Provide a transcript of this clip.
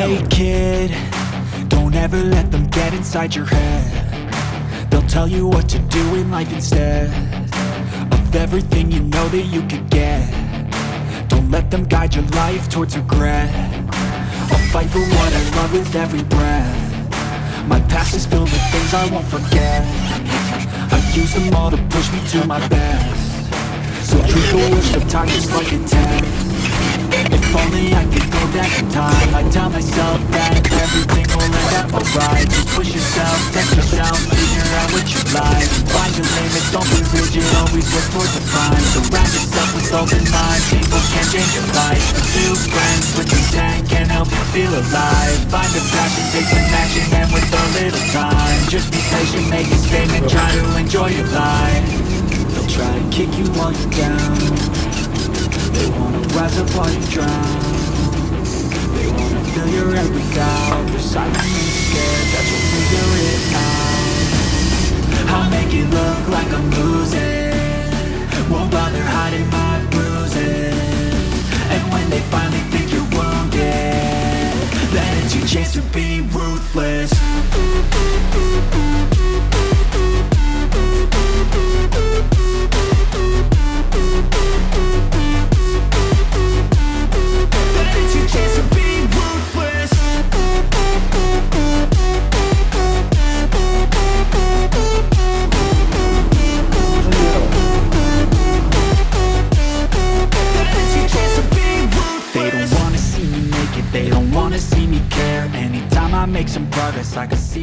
Hey kid, don't ever let them get inside your head. They'll tell you what to do in life instead of everything you know that you could get. Don't let them guide your life towards regret. I'll fight for what I love with every breath. My past is filled with things I won't forget. I use them all to push me to my best. So treat the worst of time just like a test. If only I could go back in time, I'd tell myself that everything will end up alright. Just push yourself, test yourself, figure out what you like. Find your limits, don't be rigid, always work towards the climb. Surround yourself with open minds, people can change your life. A few friends with intent can help you feel alive. Find a passion, take some action, and with a little time, just be patient, make a statement, try to enjoy your life. They'll try to kick you while you're down. They wanna rise up while you drown. They wanna fill your head with doubt. They're silently scared that you'll figure it out. I'll make it look like I'm losing, won't bother hiding my bruises. And when they finally think you're wounded, then it's your chance to be ruthless. They don't wanna see me care. Anytime I make some progress, I can see